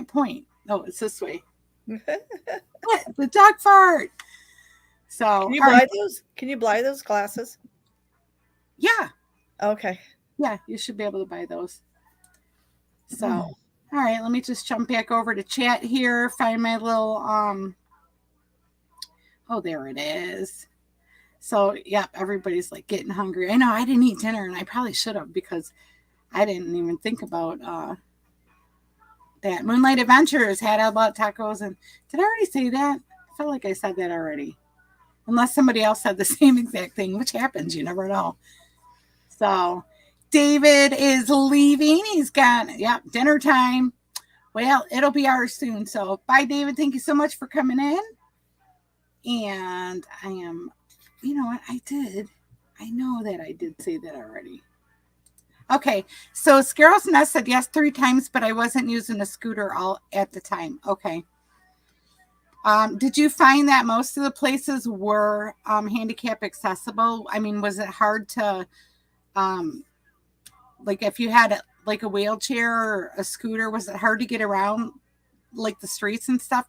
point. Oh, it's this way. The dog fart. So can you buy those? Can you buy those glasses? Yeah. Okay. Yeah, you should be able to buy those. So, all right, let me just jump back over to chat here. Find my little Oh, there it is. So, yep, everybody's like getting hungry. I know I didn't eat dinner, and I probably should have because I didn't even think about that. Moonlight Adventures had about tacos, and did I already say that? I felt like I said that already. Unless somebody else said the same exact thing, which happens. You never know. So David is leaving. He's got, dinner time. Well, it'll be ours soon. So bye, David. Thank you so much for coming in. And you know what? I know that I did say that already. Okay. So Scarol's Nest said yes 3 times, but I wasn't using a scooter all at the time. Okay. Did you find that most of the places were handicap accessible? I mean, was it hard to, like if you had like a wheelchair or a scooter, was it hard to get around like the streets and stuff?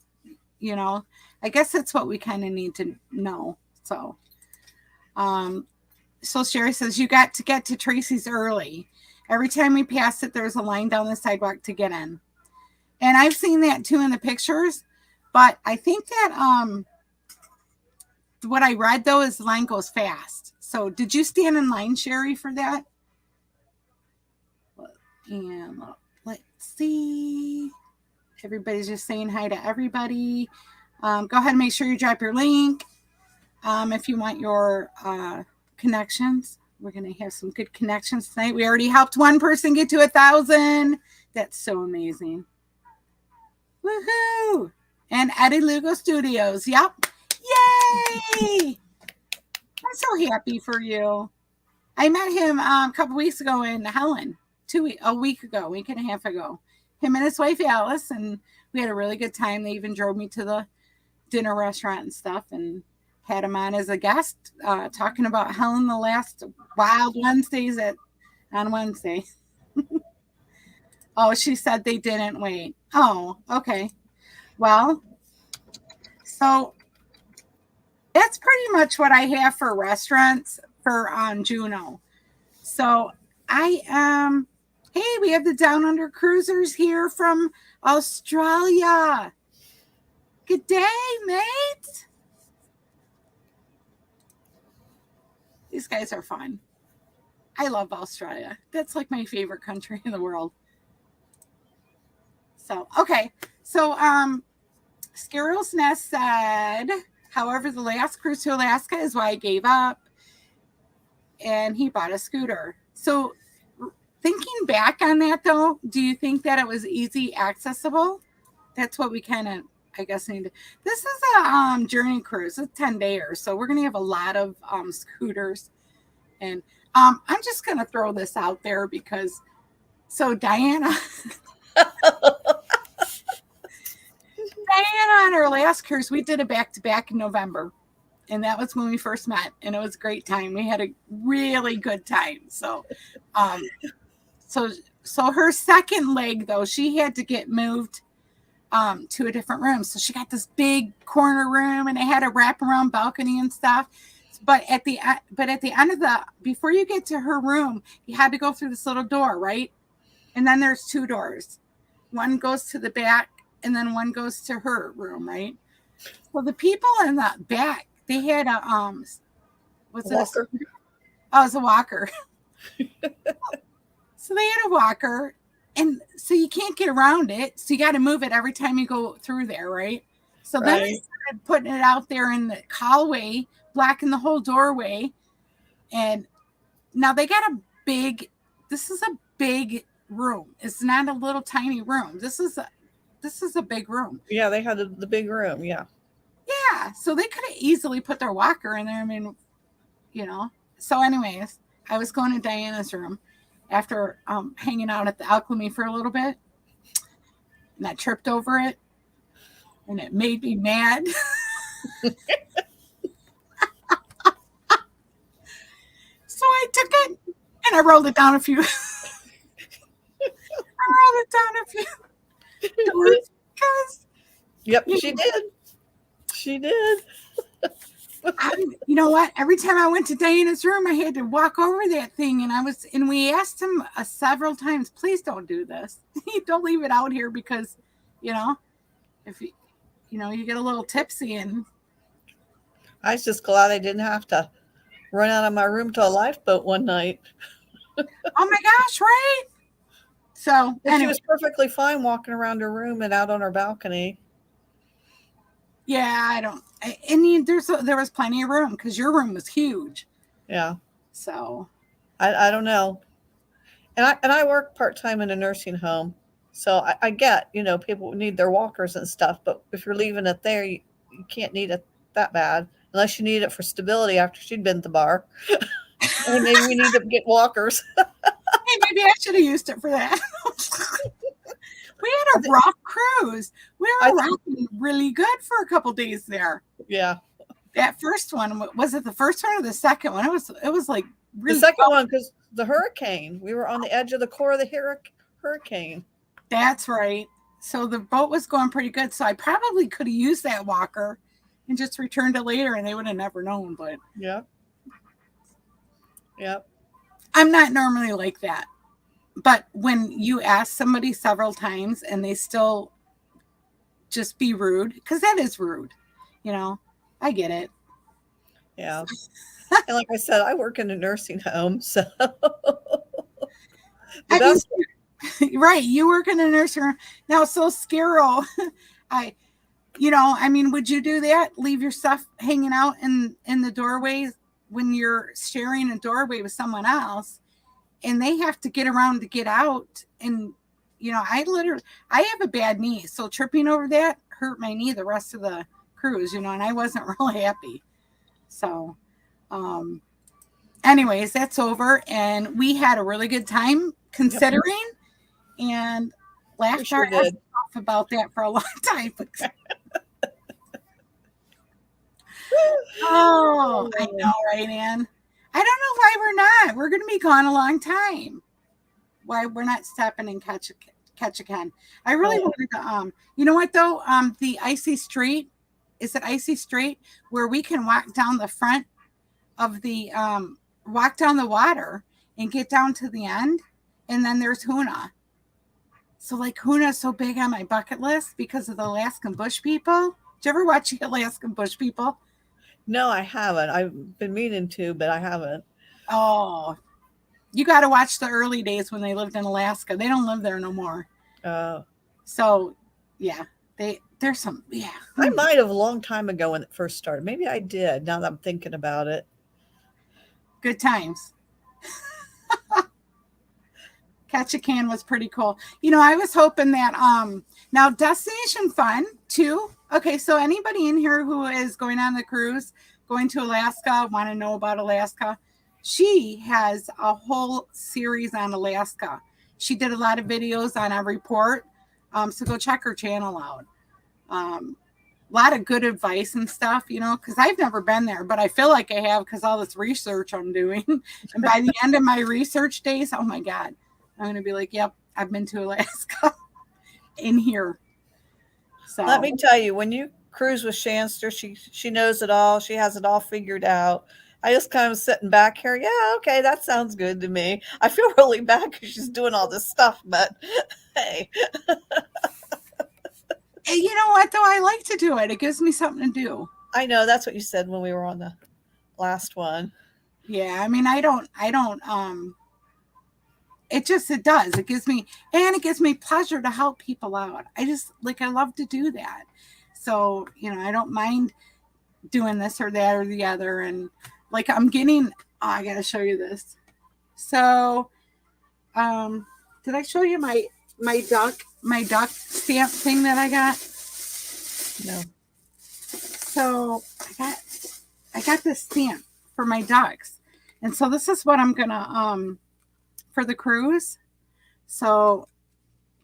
You know, I guess that's what we kind of need to know. So, so Sherry says, you got to get to Tracy's early. Every time we pass it, there's a line down the sidewalk to get in. And I've seen that too in the pictures. But I think that what I read, though, is the line goes fast. So did you stand in line, Sherry, for that? And let's see. Everybody's just saying hi to everybody. Go ahead and make sure you drop your link if you want your connections. We're going to have some good connections tonight. We already helped one person get to 1,000. That's so amazing. Woohoo! And Eddie Lugo Studios. Yep. Yay! I'm so happy for you. I met him a couple weeks ago in Helen. A week and a half ago. Him and his wife Alice, and we had a really good time. They even drove me to the dinner restaurant and stuff, and had him on as a guest, talking about Helen the last Wild Wednesdays on Wednesday. Oh, she said they didn't wait. Oh, okay. Well, so that's pretty much what I have for restaurants for Juneau. So I am, hey, we have the Down Under Cruisers here from Australia. Good day, mate. These guys are fun. I love Australia. That's like my favorite country in the world. So, okay. So, Scarrel's Nest said, however, the last cruise to Alaska is why I gave up. And he bought a scooter. So, thinking back on that, though, do you think that it was easy accessible? That's what we kind of, I guess, need to. This is a journey cruise. It's 10-dayer. So, we're going to have a lot of scooters. And I'm just going to throw this out there because, so Diana, on our last cruise, we did a back-to-back in November. And that was when we first met. And it was a great time. We had a really good time. So, so her second leg, though, she had to get moved to a different room. So she got this big corner room and it had a wraparound balcony and stuff. But at the end of before you get to her room, you had to go through this little door, right? And then there's two doors. One goes to the back and then one goes to her room, right? Well, the people in the back, they had a what's it? Walker. Oh, it's a walker. So they had a walker, and so you can't get around it. So you got to move it every time you go through there, right? So then they started putting it out there in the hallway, blocking the whole doorway. And now they got this is a big room. It's not a little tiny room. This is a big room. Yeah, they had the big room. Yeah. Yeah. So they could have easily put their walker in there. I mean, So anyways, I was going to Diana's room after hanging out at the Alchemy for a little bit. And I tripped over it. And it made me mad. So I took it and I rolled it down a few. Doors because. Yep, she did. She did. You know what? Every time I went to Diana's room, I had to walk over that thing, and we asked him several times, please don't do this. Don't leave it out here because, if you get a little tipsy and. I was just glad I didn't have to run out of my room to a lifeboat one night. Oh my gosh, right? So anyway. She was perfectly fine walking around her room and out on her balcony. Yeah, there was plenty of room because your room was huge. Yeah. So I don't know. And I work part-time in a nursing home. So I get, people need their walkers and stuff, but if you're leaving it there, you can't need it that bad unless you need it for stability after she'd been at the bar. Or maybe we need to get walkers. Hey, maybe I should have used it for that. We had a rough cruise. We were rocking really good for a couple days there. Yeah. That first one, was it the first one or the second one? It was like really the second one because the hurricane. We were on the edge of the core of the hurricane. That's right. So the boat was going pretty good. So I probably could have used that walker and just returned it later, and they would have never known. But yeah. Yep. I'm not normally like that. But when you ask somebody several times and they still just be rude, because that is rude, I get it. Yeah. And like I said, I work in a nursing home, so. Right. You work in a nursing home. Now, so Scarrow, would you do that? Leave your stuff hanging out in the doorway when you're sharing a doorway with someone else? And they have to get around to get out. And, I have a bad knee. So tripping over that hurt my knee the rest of the cruise, and I wasn't really happy. So, anyways, that's over. And we had a really good time considering and laughed our ass off about that for a long time. Oh, I know, right, Ann? I don't know why we're not. We're going to be gone a long time. Why we're not stopping in Ketchikan. I really wanted to, you know what though? The Icy Street, is it Icy Street where we can walk down the front of the, walk down the water and get down to the end. And then there's Hoona. So like Hoona's so big on my bucket list because of the Alaskan Bush People. Did you ever watch the Alaskan Bush People? No, I haven't. I've been meaning to, but I haven't. Oh, you got to watch the early days when they lived in Alaska. They don't live there no more. So, yeah, there's some, yeah. I might have a long time ago when it first started. Maybe I did. Now that I'm thinking about it. Good times. Catch a Can was pretty cool. You know, I was hoping that now Destination Fun too. Okay, so anybody in here who is going on the cruise, going to Alaska, want to know about Alaska, she has a whole series on Alaska. She did a lot of videos on every port. So go check her channel out. A lot of good advice and stuff, you know, because I've never been there, but I feel like I have because all this research I'm doing. And by the end of my research days, oh my God, I'm going to be like, yep, I've been to Alaska in here. So let me tell you, when you cruise with Shanster, she knows it all. She has it all figured out. I just kind of sitting back here. Yeah, okay, that sounds good to me. I feel really bad because she's doing all this stuff, but hey. Hey, you know what, though? I like to do it. It gives me something to do. I know. That's what you said when we were on the last one. Yeah, I mean, I don't, it does. It gives me pleasure to help people out. I love to do that. So, you know, I don't mind doing this or that or the other. And like, I got to show you this. So, did I show you my duck stamp thing that I got? No. So I got this stamp for my ducks. And so this is what I'm gonna for the cruise. So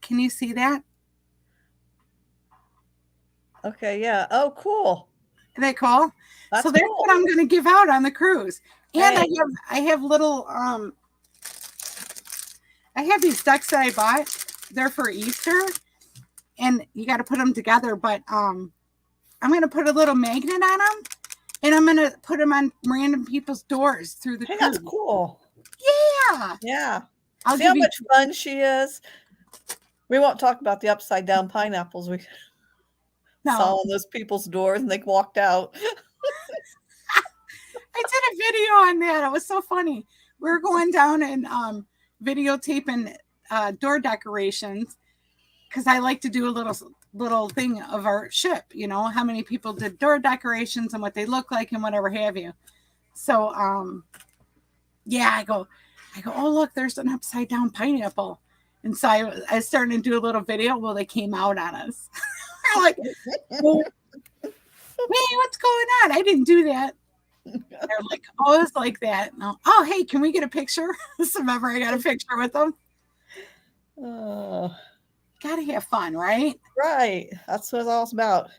can you see that? Okay, yeah. Oh, cool. Isn't that cool? That's so that's cool. what I'm gonna give out on the cruise. And hey. I have little I have these ducks that I bought. They're for Easter. And you got to put them together, but I'm going to put a little magnet on them, and I'm going to put them on random people's doors through the cruise. That's cool. Yeah. Yeah. See how much fun she is? We won't talk about the upside down pineapples we saw on those people's doors, and they walked out. I did a video on that. It was so funny. We were going down and videotaping door decorations, because I like to do a little thing of our ship, you know, how many people did door decorations and what they look like and whatever have you. So, yeah, I go, oh, look, there's an upside down pineapple. And so I was starting to do a little video. Well, they came out on us. We're like, well, hey, what's going on? I didn't do that. They're like, oh, it's like that. No. Oh, hey, can we get a picture? So remember, I got a picture with them. Gotta have fun, right? Right. That's what it's all about.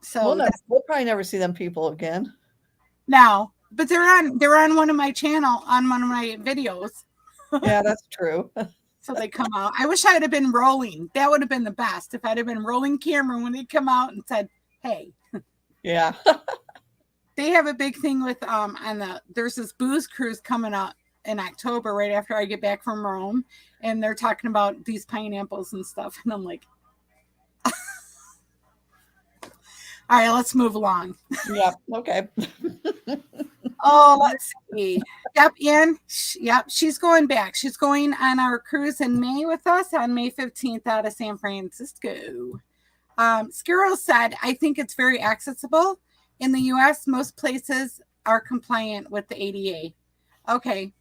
So we'll probably never see them people again. No, but they're on one of my channel, on one of my videos. Yeah, that's true. So they come out. I wish I'd have been rolling. That would have been the best if I'd have been rolling camera when they come out and said, hey. Yeah. They have a big thing with there's this booze cruise coming up in October right after I get back from Rome, and they're talking about these pineapples and stuff, and I'm like, all right, let's move along. Yeah, okay. Oh, let's see. Yep, Ann. Yep, she's going back. She's going on our cruise in May with us on May 15th out of San Francisco. Skiro said, I think it's very accessible. In the U.S., most places are compliant with the ADA. Okay,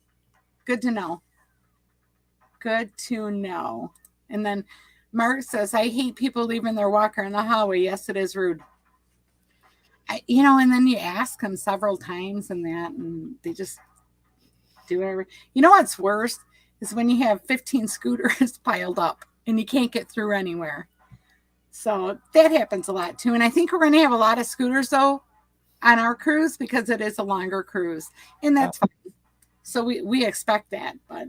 good to know. Good to know. And then Mark says, I hate people leaving their walker in the hallway. Yes, it is rude. And then you ask them several times and they just do whatever. You know what's worse is when you have 15 scooters piled up and you can't get through anywhere. So that happens a lot too. And I think we're going to have a lot of scooters though on our cruise because it is a longer cruise, and that's fine. So we expect that. But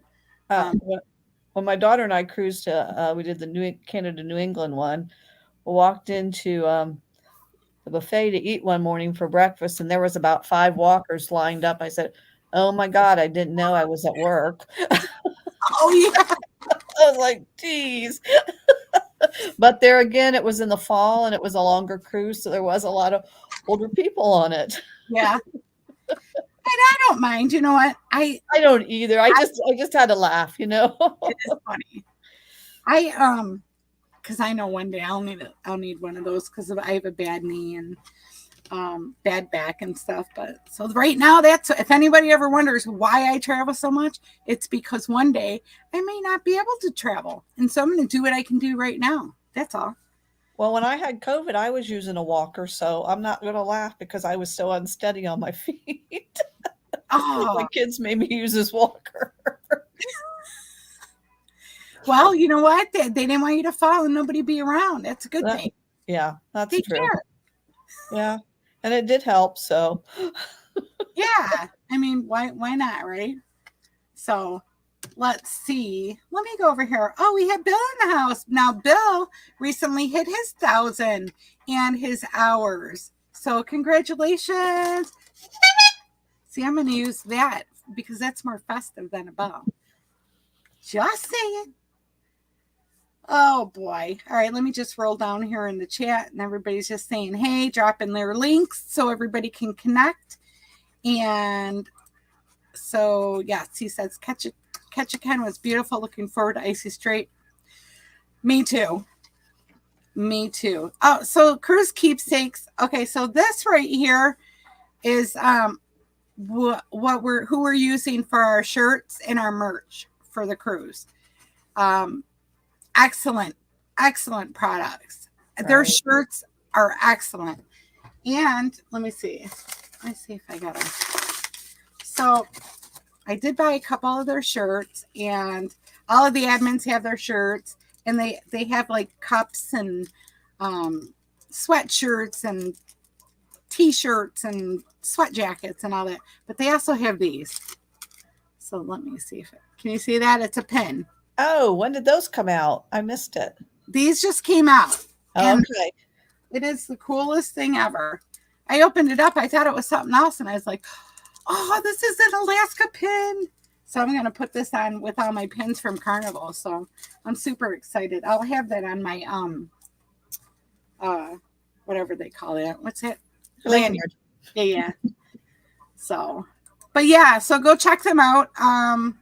when my daughter and I cruised to, we did the Canada New England one. We walked into the buffet to eat one morning for breakfast, and there was about 5 walkers lined up. I said, "Oh my God, I didn't know I was at work." Oh yeah. I was like, geez. But there again, it was in the fall and it was a longer cruise, so there was a lot of older people on it. Yeah. And I don't mind. You know what? I don't either. I just had to laugh, It is funny. Because I know one day I'll need one of those because I have a bad knee and bad back and stuff. But so right now, that's if anybody ever wonders why I travel so much, it's because one day I may not be able to travel, and so I'm going to do what I can do right now. That's all. Well, when I had COVID, I was using a walker, so I'm not going to laugh because I was so unsteady on my feet. My kids made me use this walker. Well, you know what? They didn't want you to fall and nobody be around. That's a good thing. Yeah, that's Take true. care. Yeah, and it did help. So, yeah, I mean, why not, right? So, let's see. Let me go over here. Oh, we have Bill in the house now. Bill recently hit his 1,000 and his hours. So, congratulations. See, I'm going to use that because that's more festive than a bell. Just saying. Oh boy. All right, let me just roll down here in the chat and everybody's just saying, hey, dropping their links so everybody can connect. And so, yes, he says, Catch a Ken was beautiful. Looking forward to Icy Strait. Me too. Oh, so cruise keepsakes. Okay, so this right here is who we're using for our shirts and our merch for the cruise. Excellent products. Right. Their shirts are excellent. And let me see if I got them. So I did buy a couple of their shirts, and all of the admins have their shirts, and they have like cups and sweatshirts and t-shirts and sweat jackets and all that. But they also have these. So let me see can you see that? It's a pin. Oh, when did those come out? I missed it. These just came out. Okay. It is the coolest thing ever. I opened it up. I thought it was something else. And I was like, oh, this is an Alaska pin. So I'm going to put this on with all my pins from Carnival. So I'm super excited. I'll have that on my, whatever they call it. What's it? Lanyard. Yeah. So, but yeah, so go check them out. I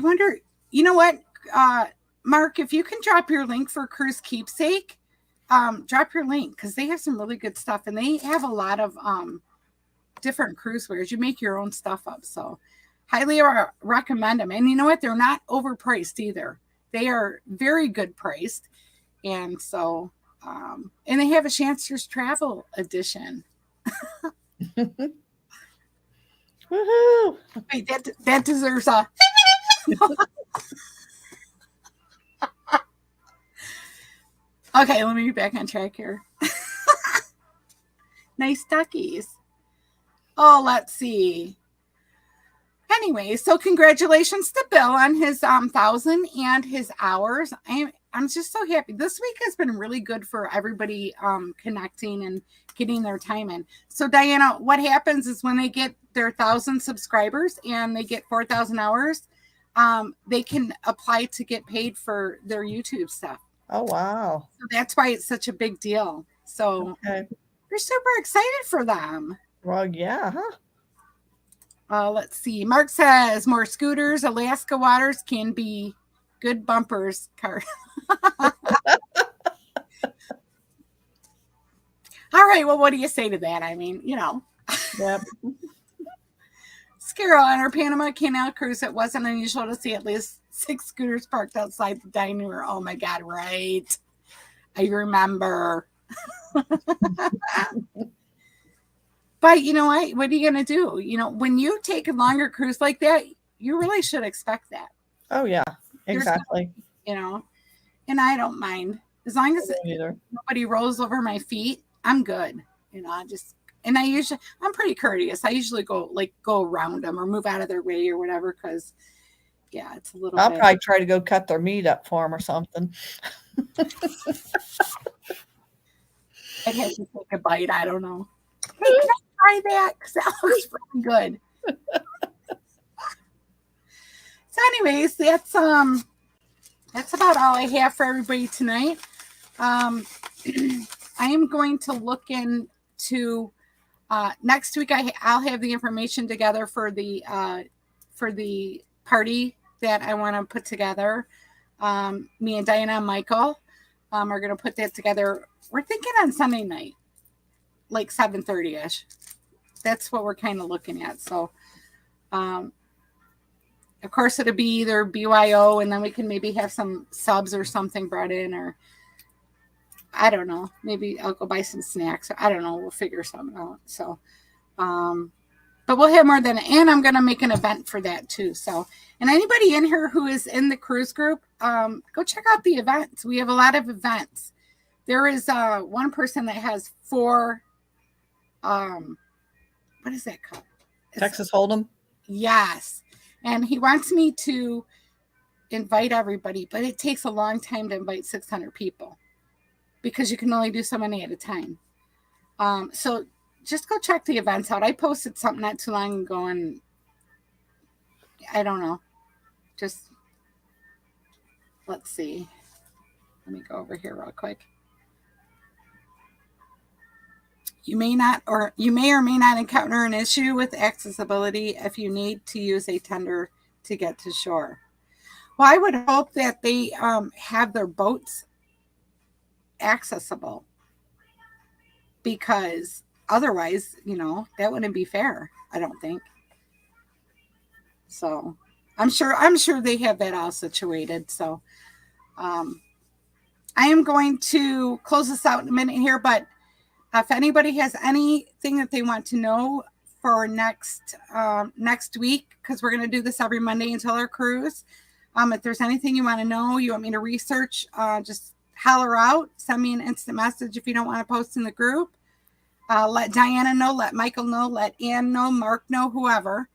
wonder, you know what, Mark, if you can drop your link for Cruise Keepsake, drop your link because they have some really good stuff and they have a lot of different cruise wares. You make your own stuff up. So highly recommend them. And you know what? They're not overpriced either. They are very good priced. And so, and they have a Chancellor's Travel edition. Woohoo! Wait, that deserves a... Okay, let me get back on track here. Nice duckies. Oh, let's see. Anyway, so congratulations to Bill on his 1,000 and his hours. I'm just so happy. This week has been really good for everybody connecting and getting their time in. So Diana, what happens is when they get their 1,000 subscribers and they get 4,000 hours, they can apply to get paid for their YouTube stuff. Oh, wow. So that's why it's such a big deal. So we're super excited for them. Well, yeah, huh? Let's see. Mark says more scooters. Alaska waters can be good bumpers. All right. Well, what do you say to that? I mean, you know. Yep. Scarrow on our Panama Canal cruise, it wasn't unusual to see at least 6 scooters parked outside the dining room. Oh my God, right. I remember. But you know what are you going to do? You know, when you take a longer cruise like that, you really should expect that. Oh yeah, exactly. You know, and I don't mind. As long as nobody rolls over my feet, I'm good. You know, I'm pretty courteous. I usually go around them or move out of their way or whatever. Cause yeah, it's a little I'll probably try to go cut their meat up for them or something. I'd have to take a bite. I don't know. Hey, can I try that? Cause that looks really good. So anyways, that's about all I have for everybody tonight. I am going to look in to next week. I'll have the information together for the party that I want to put together. Me and Diana and Michael are going to put that together. We're thinking on Sunday night, like 7:30ish. That's what we're kind of looking at. So, of course, it'll be either BYO, and then we can maybe have some subs or something brought in, or I don't know. Maybe I'll go buy some snacks. I don't know. We'll figure something out. So, but we'll have more than, and I'm going to make an event for that too. So, and anybody in here who is in the cruise group, go check out the events. We have a lot of events. There is one person that has 4, what is that called? Texas Hold'em? Yes. And he wants me to invite everybody, but it takes a long time to invite 600 people because you can only do so many at a time. So just go check the events out. I posted something not too long ago, and I don't know. Just let's see. Let me go over here real quick. You may or may not encounter an issue with accessibility if you need to use a tender to get to shore. Well, I would hope that they have their boats accessible, because otherwise, that wouldn't be fair. I don't think. So I'm sure they have that all situated. So I am going to close this out in a minute here, but if anybody has anything that they want to know for next week, because we're going to do this every Monday until our cruise. If there's anything you want to know, you want me to research, just holler out, send me an instant message if you don't want to post in the group. Let Diana know, let Michael know, let Ann know, Mark know, whoever.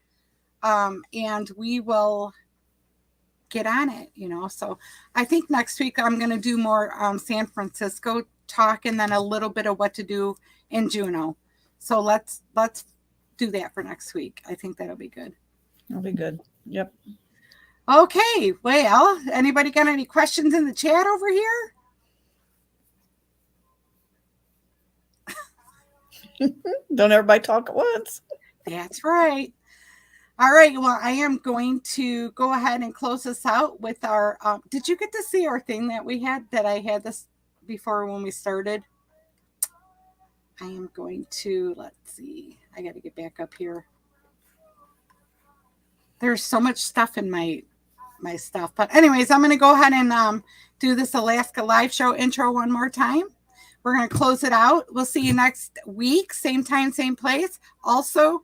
And we will get on it, So I think next week I'm going to do more San Francisco talk, and then a little bit of what to do in Juneau. So let's do that for next week. I think that'll be good. That'll be good. Yep. Okay. Well, anybody got any questions in the chat over here? Don't everybody talk at once. That's right. All right. Well, I am going to go ahead and close this out with our, did you get to see our thing that I had this before when we started? I am going to, let's see. I got to get back up here. There's so much stuff in my stuff. But anyways, I'm going to go ahead and do this Alaska live show intro one more time. We're going to close it out. We'll see you next week. Same time, same place. Also,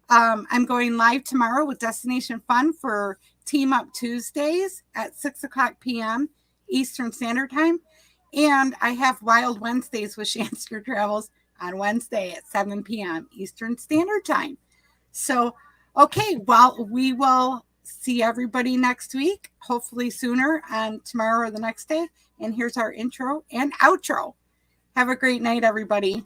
I'm going live tomorrow with Destination Fun for Team Up Tuesdays at 6:00 p.m. Eastern Standard Time. And I have Wild Wednesdays with Shansker Travels on Wednesday at 7 p.m. Eastern Standard Time. So, okay, well, we will see everybody next week, hopefully sooner, and tomorrow or the next day. And here's our intro and outro. Have a great night, everybody.